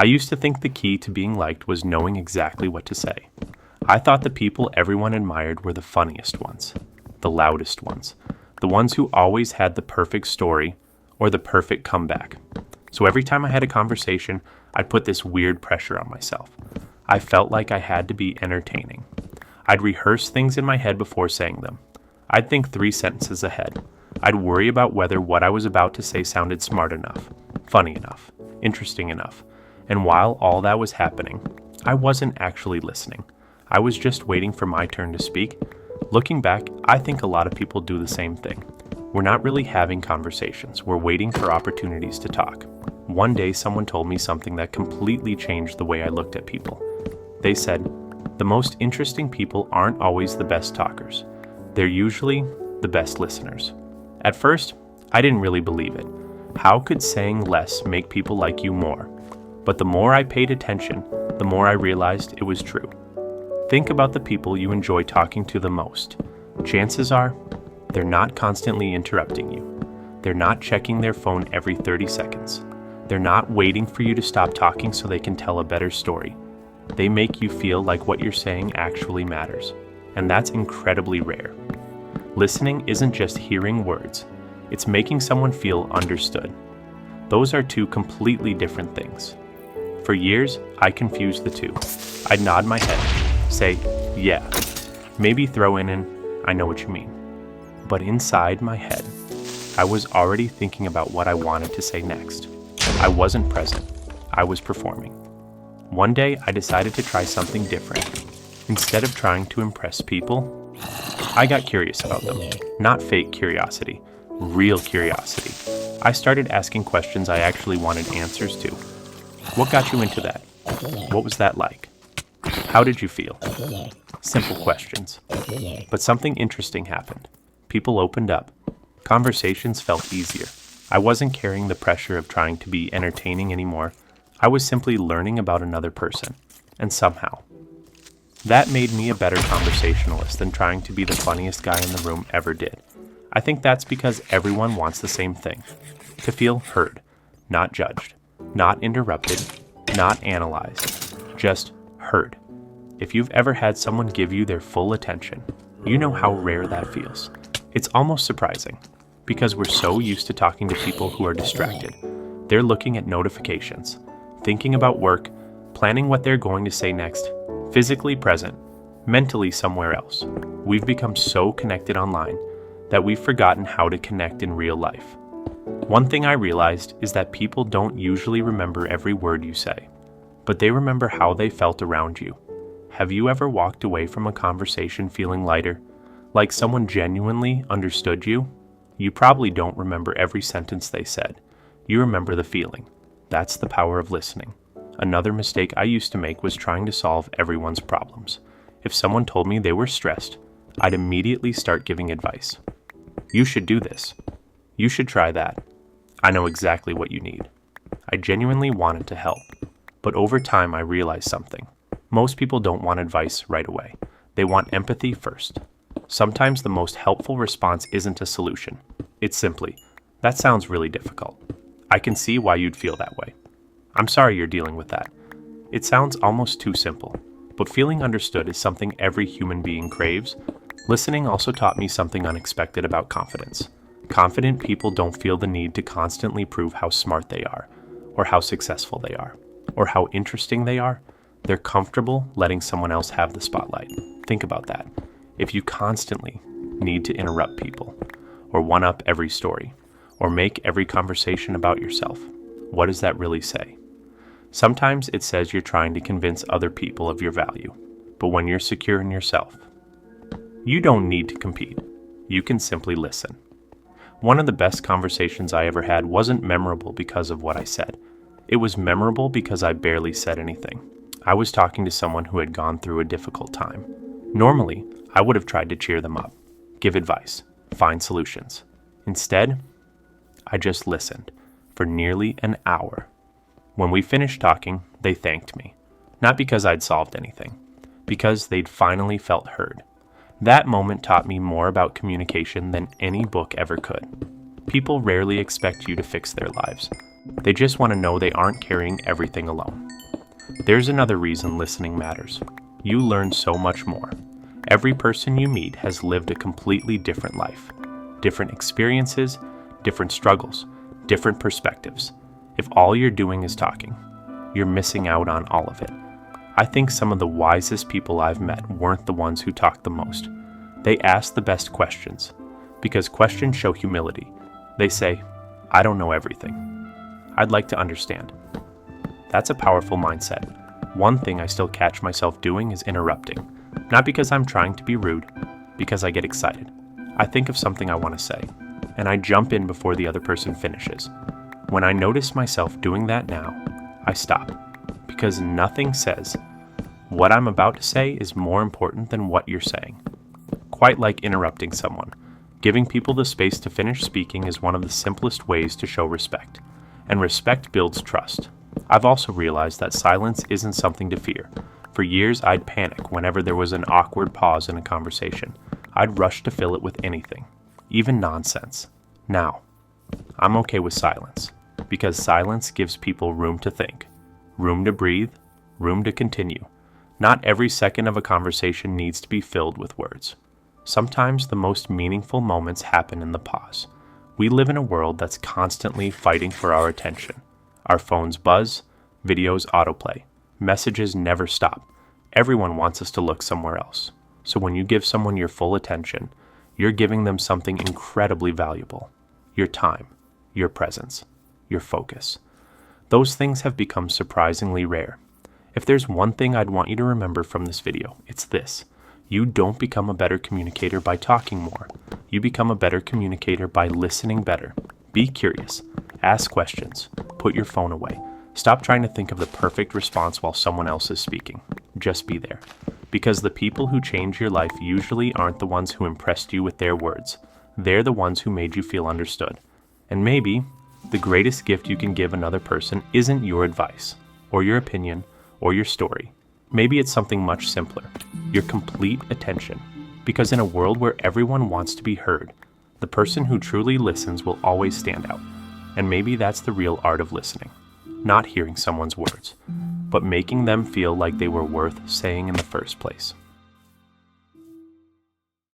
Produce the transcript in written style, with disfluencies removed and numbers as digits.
I used to think the key to being liked was knowing exactly what to say. I thought the people everyone admired were the funniest ones, the loudest ones, the ones who always had the perfect story or the perfect comeback. So every time I had a conversation, I'd put this weird pressure on myself. I felt like I had to be entertaining. I'd rehearse things in my head before saying them. I'd think 3 sentences ahead. I'd worry about whether what I was about to say sounded smart enough, funny enough, interesting enough. And while all that was happening, I wasn't actually listening. I was just waiting for my turn to speak. Looking back, I think a lot of people do the same thing. We're not really having conversations. We're waiting for opportunities to talk. One day, someone told me something that completely changed the way I looked at people. They said, "The most interesting people aren't always the best talkers. They're usually the best listeners." At first, I didn't really believe it. How could saying less make people like you more? But the more I paid attention, the more I realized it was true. Think about the people you enjoy talking to the most. Chances are, they're not constantly interrupting you. They're not checking their phone every 30 seconds. They're not waiting for you to stop talking so they can tell a better story. They make you feel like what you're saying actually matters. And that's incredibly rare. Listening isn't just hearing words. It's making someone feel understood. Those are two completely different things. For years, I confused the two. I'd nod my head, say, "Yeah," maybe throw in an "I know what you mean." But inside my head, I was already thinking about what I wanted to say next. I wasn't present. I was performing. One day, I decided to try something different. Instead of trying to impress people, I got curious about them. Not fake curiosity, real curiosity. I started asking questions I actually wanted answers to. What got you into that? What was that like? How did you feel? Simple questions. But something interesting happened. People opened up. Conversations felt easier. I wasn't carrying the pressure of trying to be entertaining anymore. I was simply learning about another person. And somehow, that made me a better conversationalist than trying to be the funniest guy in the room ever did. I think that's because everyone wants the same thing. To feel heard, not judged, not interrupted, not analyzed, just heard. If you've ever had someone give you their full attention, you know how rare that feels. It's almost surprising, because we're so used to talking to people who are distracted. They're looking at notifications, thinking about work, planning what they're going to say next, physically present, mentally somewhere else. We've become so connected online that we've forgotten how to connect in real life. One thing I realized is that people don't usually remember every word you say, but they remember how they felt around you. Have you ever walked away from a conversation feeling lighter, like someone genuinely understood you? You probably don't remember every sentence they said. You remember the feeling. That's the power of listening. Another mistake I used to make was trying to solve everyone's problems. If someone told me they were stressed, I'd immediately start giving advice. You should do this. You should try that. I know exactly what you need. I genuinely wanted to help. But over time, I realized something. Most people don't want advice right away. They want empathy first. Sometimes the most helpful response isn't a solution. It's simply, "That sounds really difficult. I can see why you'd feel that way. I'm sorry you're dealing with that." It sounds almost too simple, but feeling understood is something every human being craves. Listening also taught me something unexpected about confidence. Confident people don't feel the need to constantly prove how smart they are, or how successful they are, or how interesting they are. They're comfortable letting someone else have the spotlight. Think about that. If you constantly need to interrupt people, or one-up every story, or make every conversation about yourself, what does that really say? Sometimes it says you're trying to convince other people of your value, but when you're secure in yourself, you don't need to compete. You can simply listen. One of the best conversations I ever had wasn't memorable because of what I said. It was memorable because I barely said anything. I was talking to someone who had gone through a difficult time. Normally, I would have tried to cheer them up, give advice, find solutions. Instead, I just listened for nearly an hour. When we finished talking, they thanked me. Not because I'd solved anything, because they'd finally felt heard. That moment taught me more about communication than any book ever could. People rarely expect you to fix their lives. They just want to know they aren't carrying everything alone. There's another reason listening matters. You learn so much more. Every person you meet has lived a completely different life. Different experiences, different struggles, different perspectives. If all you're doing is talking, you're missing out on all of it. I think some of the wisest people I've met weren't the ones who talked the most. They asked the best questions, because questions show humility. They say, I don't know everything. I'd like to understand. That's a powerful mindset. One thing I still catch myself doing is interrupting. Not because I'm trying to be rude, because I get excited. I think of something I want to say, and I jump in before the other person finishes. When I notice myself doing that now, I stop, because nothing says what I'm about to say is more important than what you're saying. Quite like interrupting someone, giving people the space to finish speaking is one of the simplest ways to show respect, and respect builds trust. I've also realized that silence isn't something to fear. For years, I'd panic whenever there was an awkward pause in a conversation. I'd rush to fill it with anything, even nonsense. Now, I'm okay with silence, because silence gives people room to think, room to breathe, room to continue. Not every second of a conversation needs to be filled with words. Sometimes the most meaningful moments happen in the pause. We live in a world that's constantly fighting for our attention. Our phones buzz, videos autoplay, messages never stop. Everyone wants us to look somewhere else. So when you give someone your full attention, you're giving them something incredibly valuable. Your time, your presence, your focus. Those things have become surprisingly rare. If there's one thing I'd want you to remember from this video, it's this. You don't become a better communicator by talking more. You become a better communicator by listening better. Be curious. Ask questions. Put your phone away. Stop trying to think of the perfect response while someone else is speaking. Just be there. Because the people who change your life usually aren't the ones who impressed you with their words. They're the ones who made you feel understood. And maybe the greatest gift you can give another person isn't your advice, or your opinion, or your story. Maybe it's something much simpler. Your complete attention. Because in a world where everyone wants to be heard, the person who truly listens will always stand out. And maybe that's the real art of listening. Not hearing someone's words, but making them feel like they were worth saying in the first place.